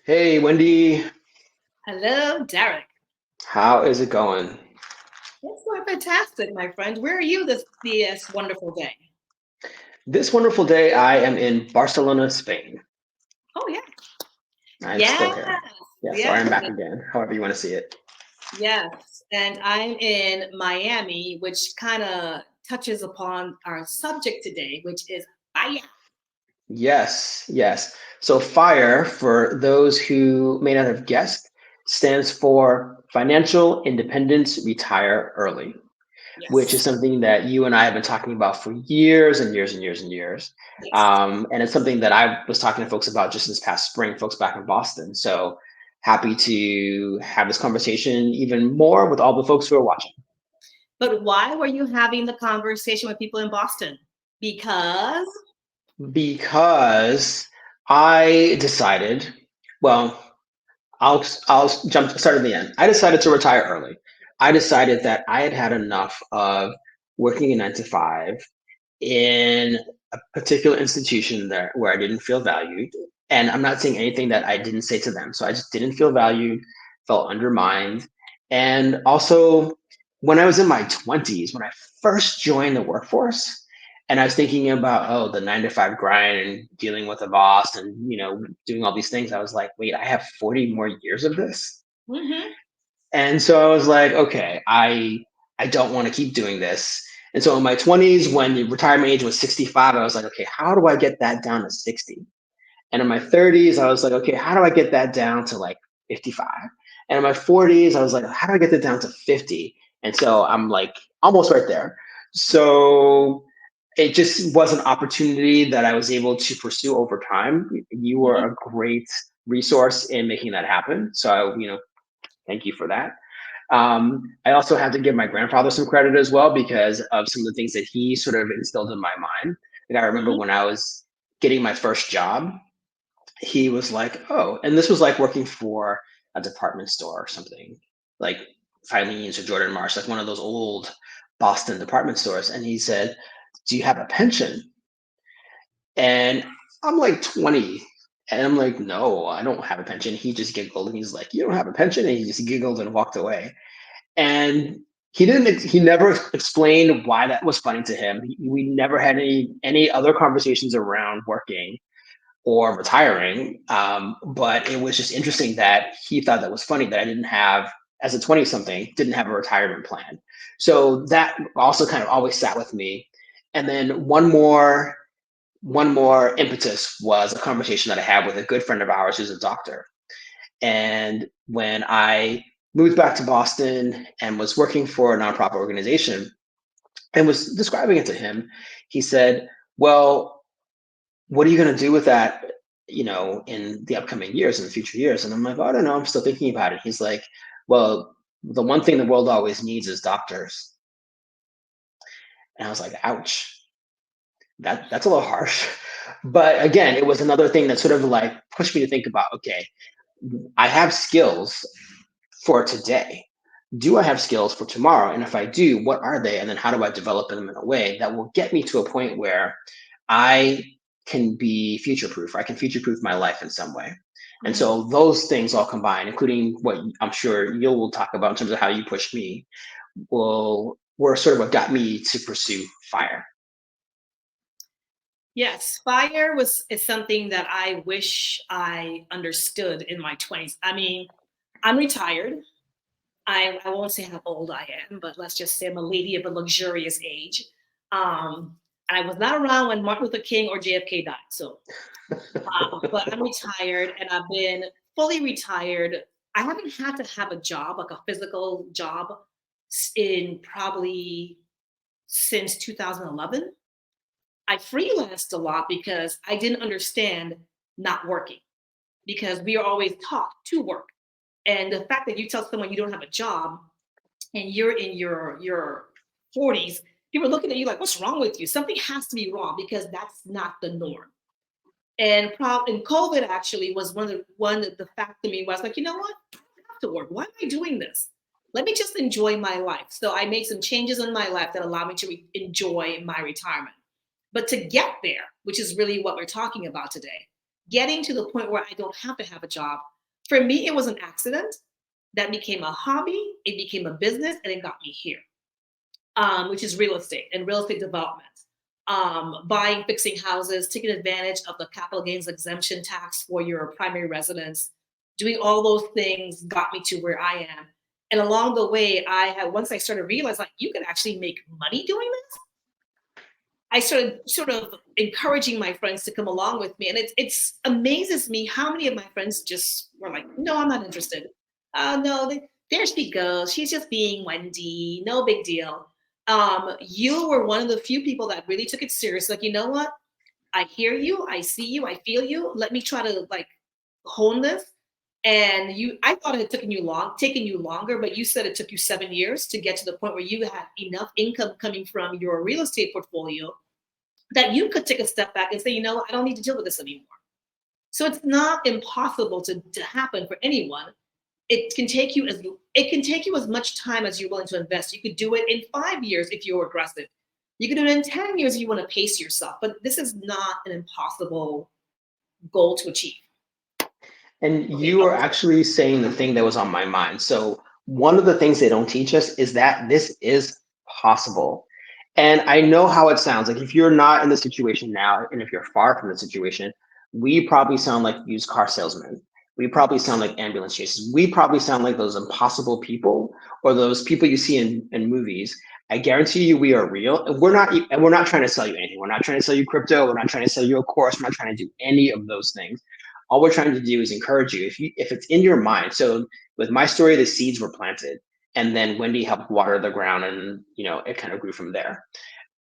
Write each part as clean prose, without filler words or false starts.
Hey, Wendy, Hello, Derek. how is it going? It's going fantastic, my friend. Where are you this wonderful day? This wonderful day, I am in Barcelona, Spain. Oh yeah, I'm still yes, here. Yes, or I'm yes, back again, however you want to see it. yes. And I'm in Miami, which kind of touches upon our subject today, which is fire. Yes, yes. So, FIRE, for those who may not have guessed, stands for Financial Independence Retire Early, which is Yes, something that you and I have been talking about for years and years and years and years. yes. And it's something that I was talking to folks about just this past spring, folks back in Boston. So happy to have this conversation even more with all the folks who are watching. But why were you having the conversation with people in Boston? Because Because I decided, well, I'll start at the end. I decided to retire early. I decided that I had had enough of working a 9 to 5 in a particular institution there where I didn't feel valued. And I'm not saying anything that I didn't say to them. So I just didn't feel valued, felt undermined. And also, when I was in my 20s, when I first joined the workforce, and I was thinking about, oh, the 9 to 5 grind and dealing with a boss and, doing all these things, I was like, wait, I have 40 more years of this. hmm And so I was like, okay, I don't want to keep doing this. And so in my 20s, when the retirement age was 65, I was like, okay, how do I get that down to 60? And in my 30s, I was like, okay, how do I get that down to like 55? And in my 40s, I was like, how do I get that down to 50? And so I'm like almost right there. So it just was an opportunity that I was able to pursue over time. You were a great resource in making that happen. So, thank you for that. I also have to give my grandfather some credit as well because of some of the things that he sort of instilled in my mind. Like I remember hmm when I was getting my first job, he was like, "Oh," and this was like working for a department store or something, like Filene's or Jordan Marsh, like one of those old Boston department stores. And he said, "Do you have a pension?" And I'm like 20. And I'm like, no, I don't have a pension. He just giggled and he's like, you don't have a pension? And he just giggled and walked away. And he never explained why that was funny to him. We never had any other conversations around working or retiring. But it was just interesting that he thought that was funny that I didn't have, as a 20 something, didn't have a retirement plan. So that also kind of always sat with me. And then one more impetus was a conversation that I had with a good friend of ours who's a doctor. And when I moved back to Boston and was working for a nonprofit organization and was describing it to him, he said, "Well, what are you going to do with that, in the upcoming years, in the future years?" And I'm like, "Oh, I don't know. I'm still thinking about it." He's like, "Well, the one thing the world always needs is doctors." And I was like, "Ouch. That's a little harsh." But again, it was another thing that sort of like pushed me to think about, okay, I have skills for today. Do I have skills for tomorrow? And if I do, what are they? And then how do I develop them in a way that will get me to a point where I can be future proof? I can future proof my life in some way. And hmm so those things all combined, including what I'm sure you'll talk about in terms of how you pushed me, were sort of what got me to pursue fire. Yes, fire was is something that I wish I understood in my 20s. I mean, I'm retired. I won't say how old I am, but let's just say I'm a lady of a luxurious age. And I was not around when Martin Luther King or JFK died. So, but I'm retired and I've been fully retired. I haven't had to have a job, like a physical job, in probably since 2011. I freelanced a lot because I didn't understand not working because we are always taught to work. And the fact that you tell someone you don't have a job and you're in your 40s, people are looking at you like, what's wrong with you? Something has to be wrong because that's not the norm. And COVID actually was one of the fact to me was like, you know what? I don't have to work. Why am I doing this? Let me just enjoy my life. So I made some changes in my life that allow me to enjoy my retirement. But to get there, which is really what we're talking about today, getting to the point where I don't have to have a job, For me, it was an accident that became a hobby, it became a business, and it got me here, which is real estate and real estate development. Buying, fixing houses, taking advantage of the capital gains exemption tax for your primary residence, doing all those things got me to where I am. And along the way, once I started realizing like you can actually make money doing this, I started sort of encouraging my friends to come along with me. And it's amazes me how many of my friends just were like, no, I'm not interested. No, there she goes. She's just being Wendy. No big deal. You were one of the few people that really took it serious. Like, you know what? I hear you. I see you. I feel you. Let me try to like hone this. And I thought it had taken you longer, but you said it took you 7 years to get to the point where you had enough income coming from your real estate portfolio that you could take a step back and say, you know, I don't need to deal with this anymore. So it's not impossible to happen for anyone. It can take you as much time as you're willing to invest. You could do it in 5 years if you're aggressive. You could do it in 10 years if you want to pace yourself. But this is not an impossible goal to achieve. And Okay. you are actually saying the thing that was on my mind. So one of the things they don't teach us is that this is possible. And I know how it sounds. Like if you're not in the situation now, and if you're far from the situation, we probably sound like used car salesmen. We probably sound like ambulance chasers. We probably sound like those impossible people or those people you see in movies. I guarantee you we are real. And we're not trying to sell you anything. We're not trying to sell you crypto. We're not trying to sell you a course. We're not trying to do any of those things. All we're trying to do is encourage you. If it's in your mind. So with my story, the seeds were planted, and then Wendy helped water the ground, and it kind of grew from there.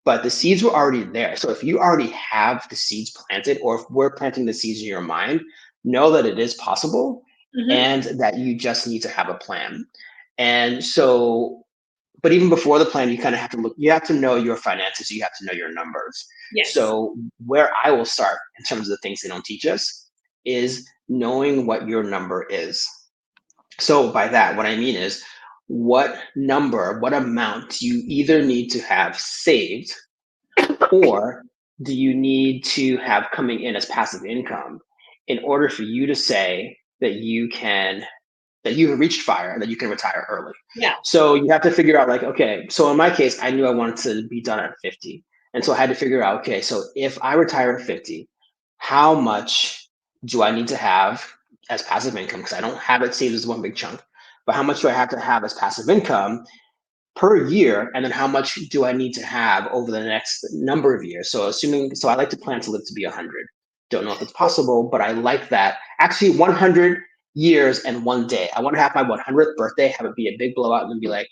But the seeds were already there. So if you already have the seeds planted, or if we're planting the seeds in your mind, know that it is possible, Mm-hmm. and that you just need to have a plan. And so, but even before the plan, you kind of have to look. You have to know your finances. You have to know your numbers. Yes. So where I will start in terms of the things they don't teach us is knowing what your number is. So by that, what I mean is what number, what amount do you either need to have saved, or do you need to have coming in as passive income in order for you to say that you have reached fire and that you can retire early. Yeah. So you have to figure out like, okay, so in my case, I knew I wanted to be done at 50. And so I had to figure out, okay, so if I retire at 50, how much do I need to have as passive income? Because I don't have it saved as one big chunk, but how much do I have to have as passive income per year? And then how much do I need to have over the next number of years? So I like to plan to live to be 100. Don't know if it's possible, but I like that. Actually, 100 years and 1 day. I want to have my 100th birthday, have it be a big blowout, and then be like,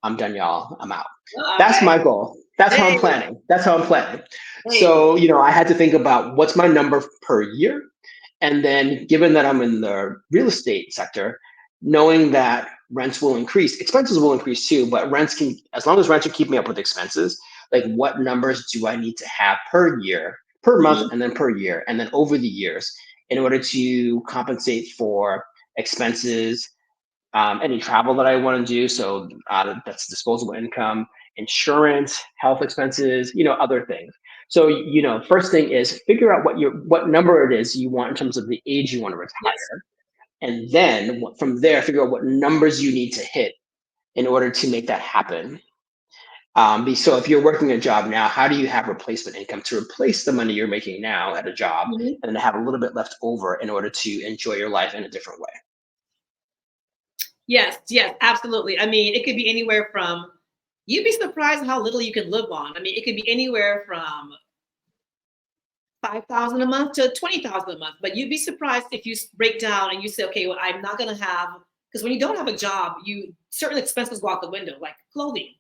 I'm done, y'all. I'm out. All That's right. my goal. That's how I'm Hey, planning. That's how I'm planning. hey. So, I had to think about what's my number per year. And then, given that I'm in the real estate sector, knowing that rents will increase, expenses will increase too, but as long as rents are keeping up with expenses, like what numbers do I need to have per year, per month, Mhm. and then per year, and then over the years in order to compensate for expenses, any travel that I want to do. So that's disposable income, insurance, health expenses, other things. So, first thing is figure out what number it is you want in terms of the age you want to Yes. retire. And then from there, figure out what numbers you need to hit in order to make that happen. So if you're working a job now, how do you have replacement income to replace the money you're making now at a job, Mhm. and then have a little bit left over in order to enjoy your life in a different way? Yes, yes, absolutely. I mean, it could be anywhere from you'd be surprised how little you can live on. I mean, it could be anywhere from 5,000 a month to 20,000 a month. But you'd be surprised if you break down and you say, okay, well, I'm not going to have, because when you don't have a job, certain expenses go out the window, like clothing.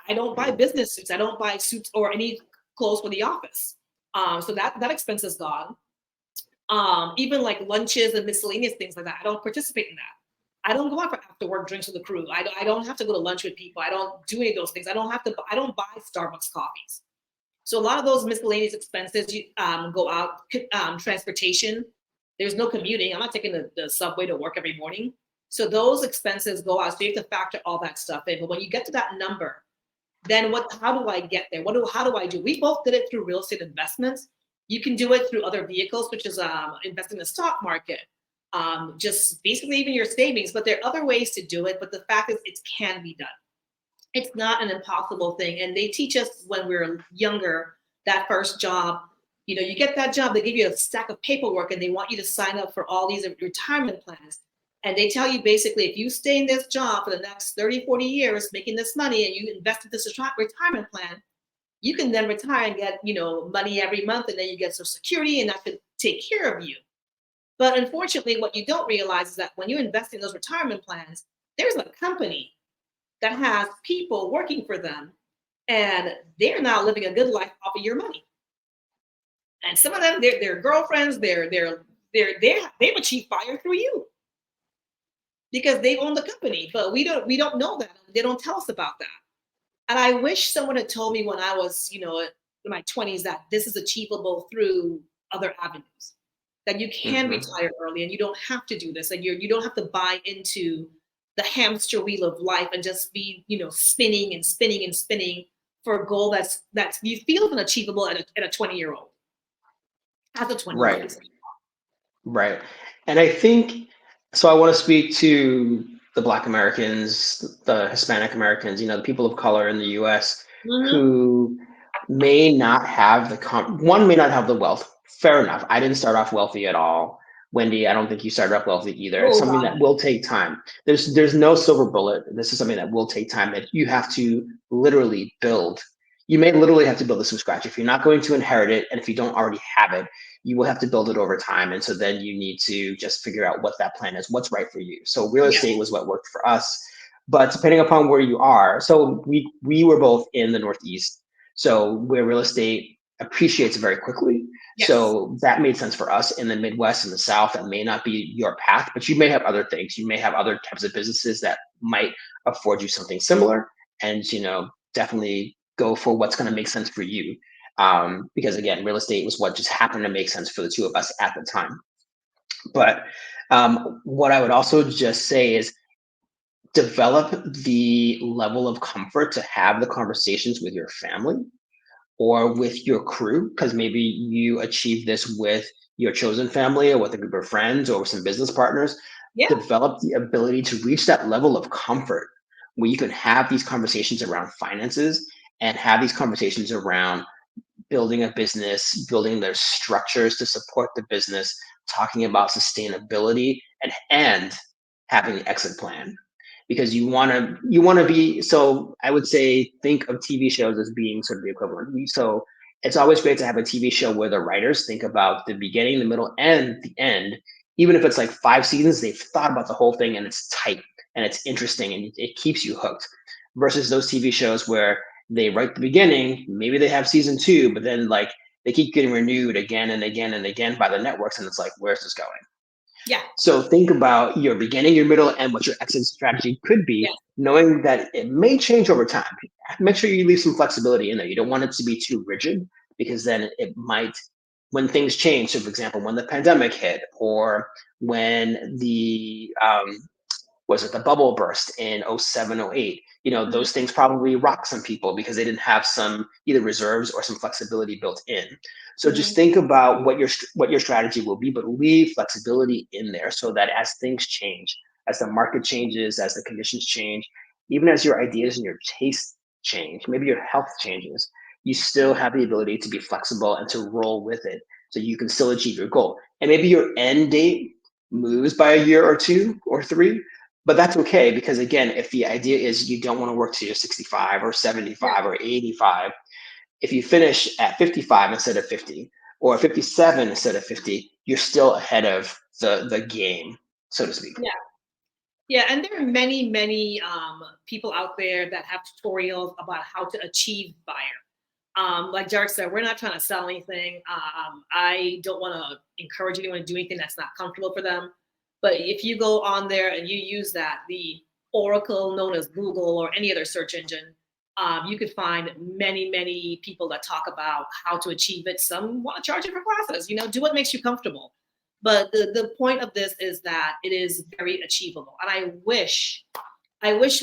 I don't buy business suits. I don't buy suits or any clothes for the office. So that expense is gone. Even like lunches and miscellaneous things like that. I don't participate in that. I don't go out for after work drinks with the crew. I don't have to go to lunch with people. I don't do any of those things. I don't buy Starbucks coffees. So a lot of those miscellaneous expenses go out. Transportation. There's no commuting. I'm not taking the subway to work every morning. So those expenses go out. So you have to factor all that stuff in. But when you get to that number, then how do I get there? How do I do? We both did it through real estate investments. You can do it through other vehicles, which is investing in the stock market. just basically even your savings. But there are other ways to do it. But the fact is, it can be done. It's not an impossible thing. And they teach us when we're younger, that first job, you get that job, they give you a stack of paperwork and they want you to sign up for all these retirement plans. And they tell you basically, if you stay in this job for the next 30, 40 years, making this money and you invest in this retirement plan, you can then retire and get, money every month. And then you get Social Security and that could take care of you. But unfortunately, what you don't realize is that when you invest in those retirement plans, there's a company that has people working for them and they're now living a good life off of your money. And some of them, their girlfriends, they've achieved fire through you because they own the company. But we don't know that. They don't tell us about that. And I wish someone had told me when I was, in my 20s that this is achievable through other avenues. That you can Hmm. retire early and you don't have to do this. And you don't have to buy into the hamster wheel of life and just be, spinning and spinning and spinning for a goal that's you feel unachievable at a 20-year-old. As a 20-year-old. Right. Right. And I think so. I want to speak to the Black Americans, the Hispanic Americans, the people of color in the US Mhm. who may not have one may not have the wealth. Fair enough. I didn't start off wealthy at all. Wendy, I don't think you started off wealthy either. It's Oh something God. that will take time. There's no silver bullet. This is something that will take time that you have to literally build. You may literally have to build this from scratch. If you're not going to inherit it, and if you don't already have it, you will have to build it over time. And so then you need to just figure out what that plan is, what's right for you. So real Yeah. estate was what worked for us. But depending upon where you are, so we were both in the Northeast. So where real estate appreciates very quickly. Yes. So that made sense for us. In the Midwest and the South, that may not be your path, but you may have other things. You may have other types of businesses that might afford you something similar. And definitely go for what's going to make sense for you. Because again, real estate was what just happened to make sense for the two of us at the time. But what I would also just say is develop the level of comfort to have the conversations with your family or with your crew, because maybe you achieve this with your chosen family or with a group of friends or with some business partners. Yeah. Develop the ability to reach that level of comfort where you can have these conversations around finances and have these conversations around building a business, building their structures to support the business, talking about sustainability and having an exit plan. Because you want to be, so I would say think of TV shows as being sort of the equivalent. So it's always great to have a TV show where the writers think about the beginning, the middle, and the end. Even if it's like 5 seasons, they've thought about the whole thing and it's tight and it's interesting and it keeps you hooked. Versus those TV shows where they write the beginning, maybe they have season two, but then like they keep getting renewed again and again and again by the networks, and it's like, where's this going? Yeah. So think about your beginning, your middle, and what your exit strategy could Yeah. be, knowing that it may change over time. Make sure you leave some flexibility in there. You don't want it to be too rigid because then it might, when things change. So, for example, when the pandemic hit, or when the was it the bubble burst in '07, '08? Those Mhm. things probably rocked some people because they didn't have some either reserves or some flexibility built in. So just Mhm. think about what your strategy will be, but leave flexibility in there so that as things change, as the market changes, as the conditions change, even as your ideas and your tastes change, maybe your health changes, you still have the ability to be flexible and to roll with it so you can still achieve your goal. And maybe your end date moves by a year or two or three, but that's okay because again, if the idea is you don't want to work till you're 65 or Yeah. 75 or 85, if you finish at 55 instead of 50 or 57 instead of 50, you're still ahead of the game, so to speak. Yeah. Yeah. And there are many, many people out there that have tutorials about how to achieve fire. Like Derek said, we're not trying to sell anything. I don't want to encourage anyone to do anything that's not comfortable for them. But if you go on there and you use the Oracle known as Google or any other search engine, you could find many, many people that talk about how to achieve it. Some want to charge it for classes. Do what makes you comfortable. But the point of this is that it is very achievable. And I wish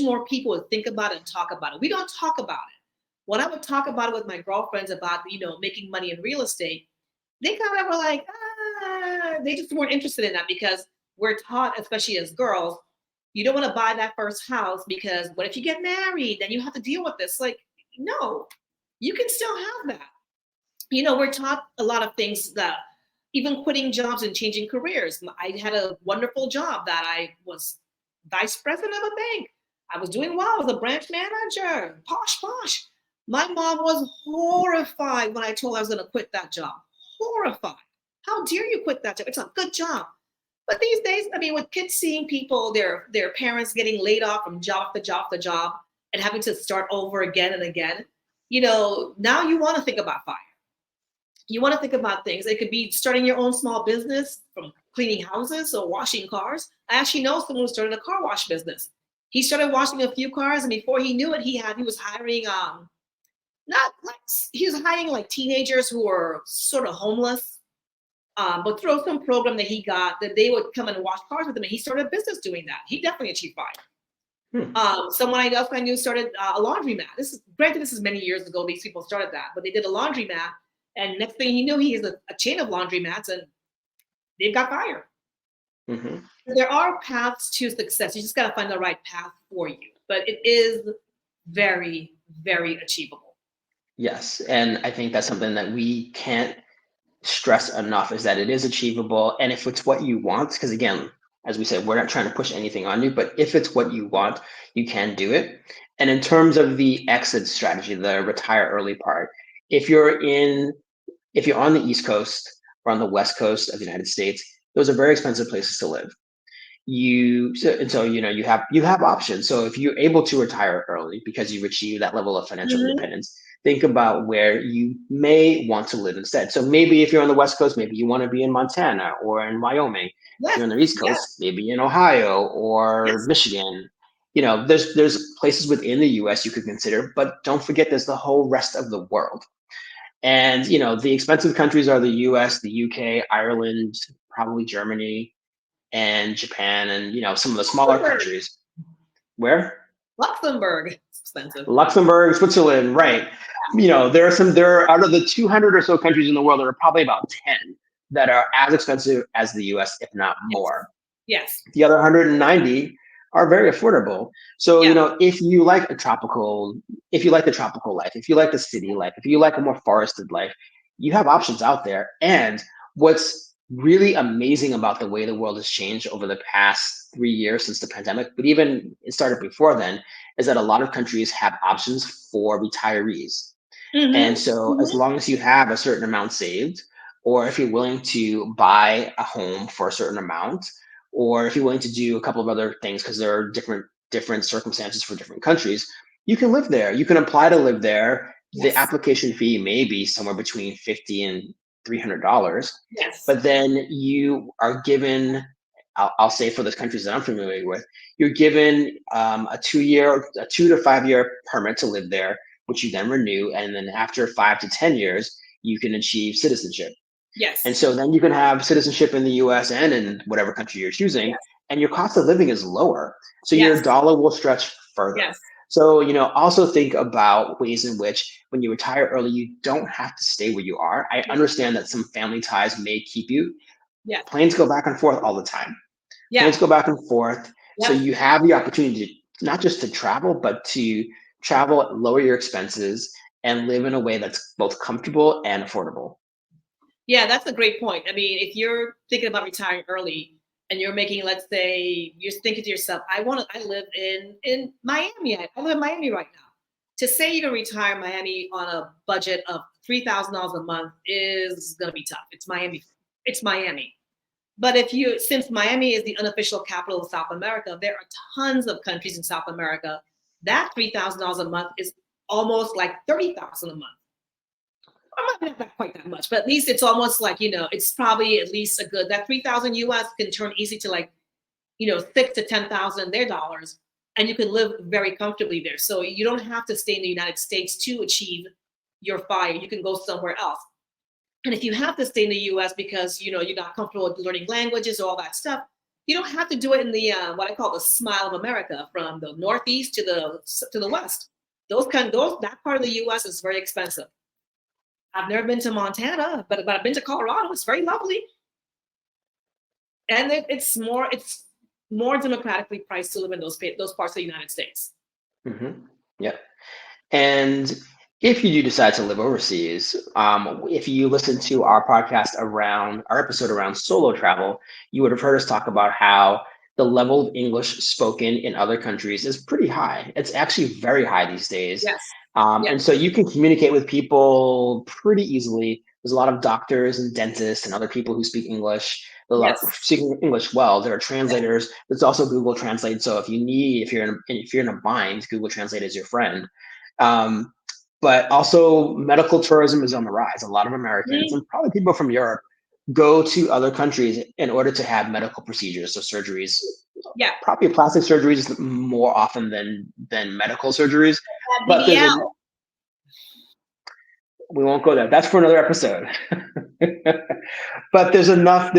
more people would think about it and talk about it. We don't talk about it. When I would talk about it with my girlfriends about, making money in real estate, they kind of were like, they just weren't interested in that because we're taught, especially as girls, you don't want to buy that first house because what if you get married? Then you have to deal with this. Like, no, you can still have that. We're taught a lot of things that even quitting jobs and changing careers. I had a wonderful job that I was vice president of a bank. I was doing well. I was a branch manager, posh, posh. My mom was horrified when I told her I was going to quit that job. Horrified. How dare you quit that job? It's a good job. But these days, I mean, with kids seeing people, their parents getting laid off from job to job to job and having to start over again and again, now you want to think about fire. You want to think about things. It could be starting your own small business, from cleaning houses or washing cars. I actually know someone who started a car wash business. He started washing a few cars, and before he knew it, he was hiring not like he was hiring like teenagers who were sort of homeless, but through some program that he got, that they would come and wash cars with him, and he started a business doing that. He definitely achieved fire. Someone else I knew started a laundromat. This is many years ago. These people started that, but they did a laundromat, and next thing he knew, he has a chain of laundromats, and they've got fire. Mm-hmm. There are paths to success. You just got to find the right path for you, but it is very, very achievable. Yes, and I think that's something that we can't stress enough, is that it is achievable. And if it's what you want, because again, as we said, we're not trying to push anything on you, but if it's what you want, you can do it. And in terms of the exit strategy, the retire early part, if you're on the East Coast or on the West Coast of the United States, those are very expensive places to live. You have options. So if you're able to retire early because you've achieved that level of financial independence, think about where you may want to live instead. So maybe if you're on the West Coast, maybe you want to be in Montana or in Wyoming. Yes. If you're on the East Coast, maybe in Ohio or Michigan. There's places within the US you could consider, but don't forget there's the whole rest of the world. And the expensive countries are the US, the UK, Ireland, probably Germany, and Japan, and some of the smaller countries. Where? Luxembourg. It's expensive. Luxembourg, Switzerland, right. There are out of the 200 or so countries in the world, there are probably about 10 that are as expensive as the US, if not more. Yes. The other 190 are very affordable. So, if you like the tropical life, if you like the city life, if you like a more forested life, you have options out there. And what's really amazing about the way the world has changed over the past 3 years since the pandemic, but even it started before then, is that a lot of countries have options for retirees. And so as long as you have a certain amount saved, or if you're willing to buy a home for a certain amount, or if you're willing to do a couple of other things, because there are different circumstances for different countries, you can live there. You can apply to live there. The application fee may be somewhere between $50 and $300. Yes. But then you are given, I'll say for the countries that I'm familiar with, you're given a 2 to 5 year permit to live there, which you then renew. And then after 5 to 10 years, you can achieve citizenship. Yes. And so then you can have citizenship in the US and in whatever country you're choosing, and your cost of living is lower. So your dollar will stretch further. Yes. So, also think about ways in which when you retire early, you don't have to stay where you are. I understand that some family ties may keep you. Yeah. Planes go back and forth all the time. Yeah. Planes go back and forth. Yep. So you have the opportunity not just to travel, but to travel, lower your expenses, and live in a way that's both comfortable and affordable. Yeah, that's a great point. I mean, if you're thinking about retiring early and you're making, let's say, you're thinking to yourself, I live in Miami. I live in Miami right now. To say you can retire in Miami on a budget of $3,000 a month is going to be tough. It's Miami. But since Miami is the unofficial capital of South America, there are tons of countries in South America. That $3,000 a month is almost like $30,000 a month. Not quite that much, but at least it's almost like, it's probably at least that 3,000 US can turn easy to like, 6 to 10,000 their dollars, and you can live very comfortably there. So you don't have to stay in the United States to achieve your fire. You can go somewhere else. And if you have to stay in the US because, you're not comfortable with learning languages or all that stuff, you don't have to do it in the, what I call the smile of America, from the Northeast to the West. That part of the US is very expensive. I've never been to Montana, but I've been to Colorado. It's very lovely. and it's more democratically priced to live in those parts of the United States. Hmm. Yeah. And if you do decide to live overseas, if you listen to our podcast around our episode around solo travel, you would have heard us talk about how the level of English spoken in other countries is pretty high. It's actually very high these days. Yes. And Yes. so you can communicate with people pretty easily. There's a lot of doctors and dentists and other people who speak English. A lot Yes. speaking English well. There are translators. There's also Google Translate. So if you're in a bind, Google Translate is your friend. Um, but also, medical tourism is on the rise. A lot of Americans Mm, and probably people from Europe go to other countries in order to have medical procedures, so surgeries. yeah. Probably plastic surgeries more often than medical surgeries. But there's a BBL. we won't go there. That's for another episode. But there's enough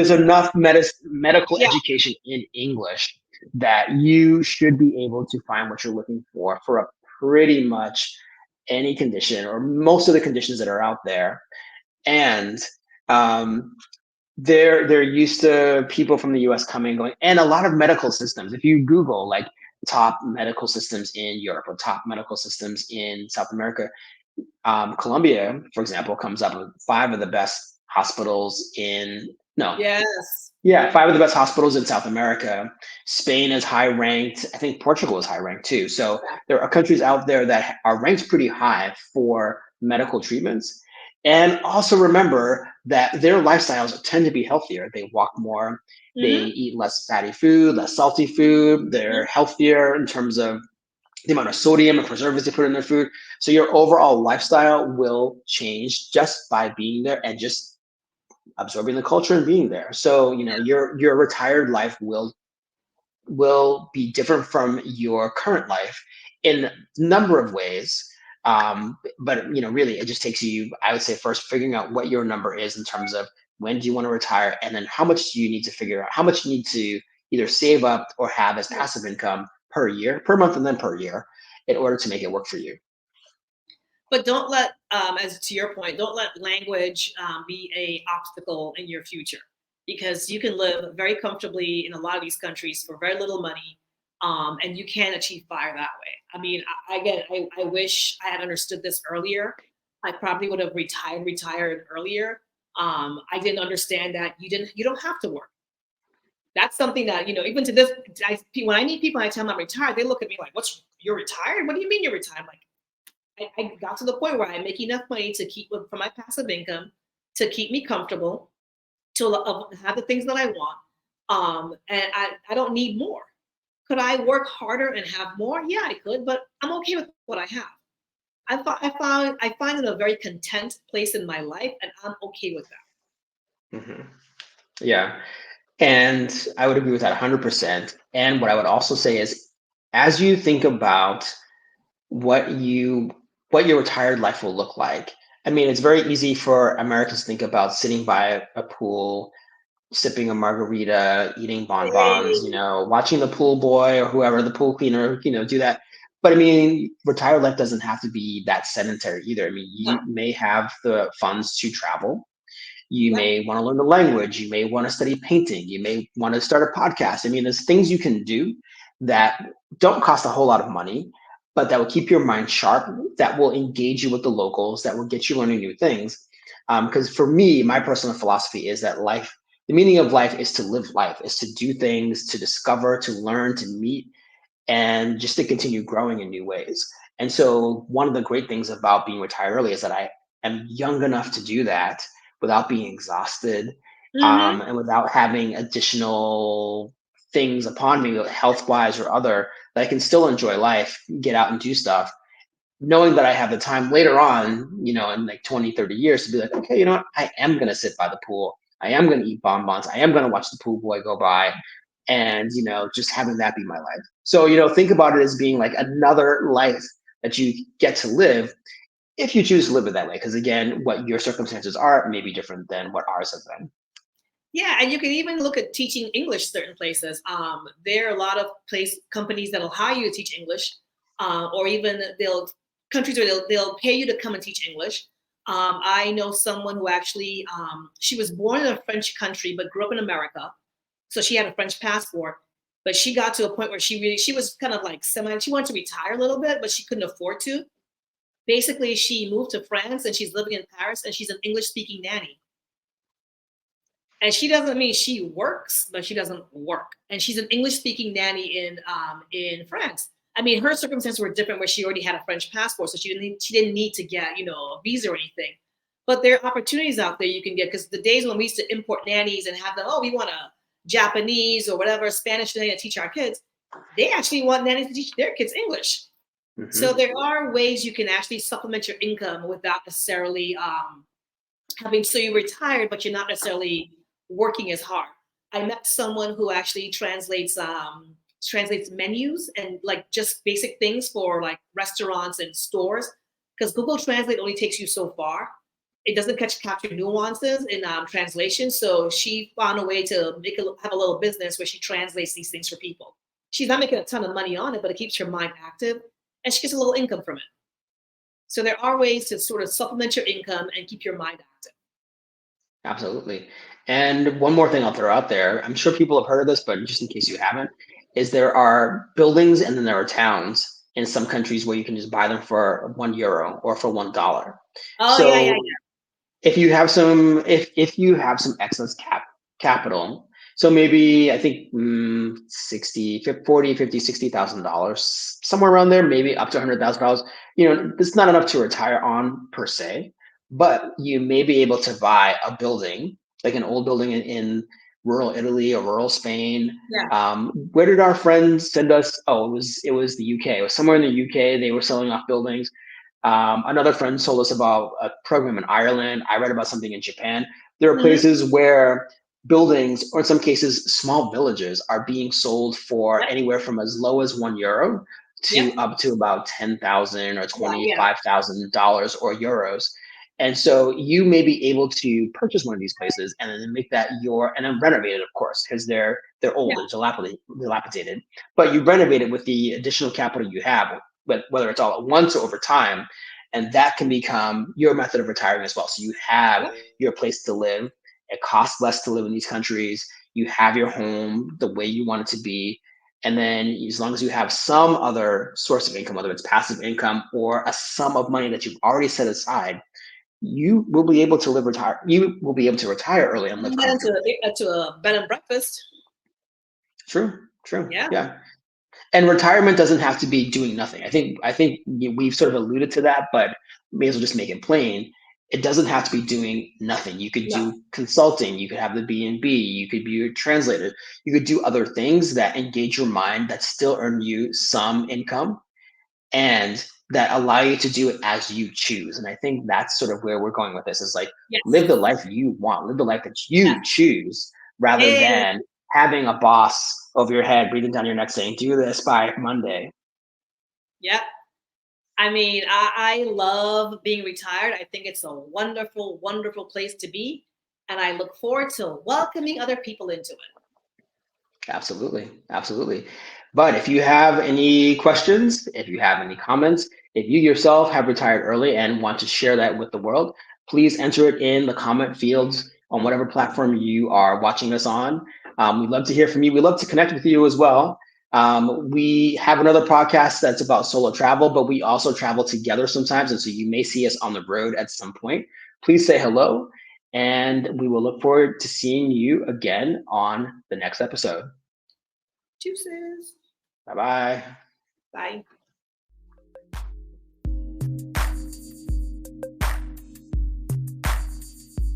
medical Yeah. education in English that you should be able to find what you're looking for a pretty much any condition or most of the conditions that are out there. And um, they're used to people from the US coming and going, and a lot of medical systems. If you Google like top medical systems in Europe or top medical systems in South America, Colombia, for example, comes up with five of the best hospitals in no, Yes. yeah, five of the best hospitals in South America. Spain is high ranked. I think Portugal is high ranked too. So Yeah. there are countries out there that are ranked pretty high for medical treatments. And also remember that their lifestyles tend to be healthier. They walk more, they Hmm. eat less fatty food, less salty food. They're healthier in terms of the amount of sodium and preservatives they put in their food. So your overall lifestyle will change just by being there and just absorbing the culture and being there. So your retired life will be different from your current life in a number of ways. But really, it just takes you, I would say, first figuring out what your number is in terms of when do you want to retire, and then how much do you need to figure out how much you need to either save up or have as Yeah. passive income per year, per month, and then per year in order to make it work for you. But don't let, as to your point, don't let language be a obstacle in your future, because you can live very comfortably in a lot of these countries for very little money, and you can achieve fire that way. I mean, I wish I had understood this earlier. I probably would have retired earlier. I didn't understand that you don't have to work. That's something that, even to this, when I meet people and I tell them I'm retired, they look at me like, you're retired? What do you mean you're retired? Like, I got to the point where I make enough money to keep for my passive income, to keep me comfortable, to have the things that I want, and I don't need more. Could I work harder and have more? Yeah, I could, but I'm okay with what I have. I find it a very content place in my life, and I'm okay with that. Hmm. Yeah. And I would agree with that 100%. And what I would also say is, as you think about what you what your retired life will look like, I mean, it's very easy for Americans to think about sitting by a pool, sipping a margarita, eating bonbons, Hey. watching the pool boy or whoever, the pool cleaner, do that. But I mean, retired life doesn't have to be that sedentary either. I mean, No. you may have the funds to travel. You Yep. may want to learn the language. You may want to study painting. You may want to start a podcast. I mean, there's things you can do that don't cost a whole lot of money, but that will keep your mind sharp, that will engage you with the locals, that will get you learning new things. Because for me, my personal philosophy is that the meaning of life is to live life, is to do things, to discover, to learn, to meet, and just to continue growing in new ways. And so, one of the great things about being retired early is that I am young enough to do that without being exhausted, Hmm. and without having additional things upon me, health wise or other, that I can still enjoy life, get out and do stuff, knowing that I have the time later on, in like 20, 30 years to be like, okay, you know what? I am going to sit by the pool. I am going to eat bonbons. I am going to watch the pool boy go by and, just having that be my life. So, think about it as being like another life that you get to live if you choose to live it that way. Because again, what your circumstances are may be different than what ours have been. Yeah, and you can even look at teaching English certain places. There are a lot of place companies that'll hire you to teach English, or even countries where they'll pay you to come and teach English. I know someone who actually she was born in a French country but grew up in America. So she had a French passport, but she got to a point where she was kind of like she wanted to retire a little bit, but she couldn't afford to. Basically, she moved to France and she's living in Paris and she's an English speaking nanny. And she doesn't mean she works, but she doesn't work. And she's an English speaking nanny in France. I mean, her circumstances were different where she already had a French passport, so she didn't need to get, a visa or anything. But there are opportunities out there you can get, because the days when we used to import nannies and have them, oh, we want a Japanese or whatever Spanish nanny to teach our kids, they actually want nannies to teach their kids English. So there are ways you can actually supplement your income without necessarily having, so you're retired, but you're not necessarily working as hard. I met someone who actually translates menus and like just basic things for like restaurants and stores, because Google Translate only takes you so far. It doesn't capture nuances in translation. So she found a way to have a little business where she translates these things for people. She's not making a ton of money on it, but it keeps your mind active and she gets a little income from it. So there are ways to sort of supplement your income and keep your mind active. Absolutely. And one more thing I'll throw out there, I'm sure people have heard of this, but just in case you haven't, is there are buildings and then there are towns in some countries where you can just buy them for €1 or for $1. Oh yeah, yeah, So if you have some excess capital, so maybe I think 60, 40, 50, $60,000, somewhere around there, maybe up to $100,000. It's not enough to retire on per se, but you may be able to buy a building, like an old building in rural Italy or rural Spain. yeah. Where did our friends send us? Oh, it was the UK. It was somewhere in the UK. They were selling off buildings. Another friend told us about a program in Ireland. I read about something in Japan. There are Mm-hmm. places where buildings, or in some cases, small villages, are being sold for Yep. anywhere from as low as €1 to Yep. up to about 10,000 or Yeah. Yeah. $25,000 or euros. And so you may be able to purchase one of these places and then make that and then renovate it, of course, because they're old, Yeah. they're dilapidated. But you renovate it with the additional capital you have, whether it's all at once or over time, and that can become your method of retiring as well. So you have Yep. your place to live. It costs less to live in these countries. You have your home the way you want it to be. And then as long as you have some other source of income, whether it's passive income or a sum of money that you've already set aside, you will be able to retire. You will be able to retire early and live Get comfortably. into a bed and breakfast. True. Yeah. Yeah. And retirement doesn't have to be doing nothing. I think we've sort of alluded to that, but may as well just make it plain. It doesn't have to be doing nothing. You could No. do consulting. You could have the B&B. You could be a translator. You could do other things that engage your mind that still earn you some income and that allow you to do it as you choose. And I think that's sort of where we're going with this, is like, live the Yes. life you want, live the life that Yeah. you choose, rather Hey. than having a boss over your head breathing down your neck saying, do this by Monday. Yep. I mean, I love being retired. I think it's a wonderful, wonderful place to be. And I look forward to welcoming other people into it. Absolutely. But if you have any questions, if you have any comments, if you yourself have retired early and want to share that with the world, please enter it in the comment fields on whatever platform you are watching us on. We'd love to hear from you. We'd love to connect with you as well. We have another podcast that's about solo travel, but we also travel together sometimes. And so you may see us on the road at some point. Please say hello, and we will look forward to seeing you again on the next episode. Deuces. Bye bye. Bye.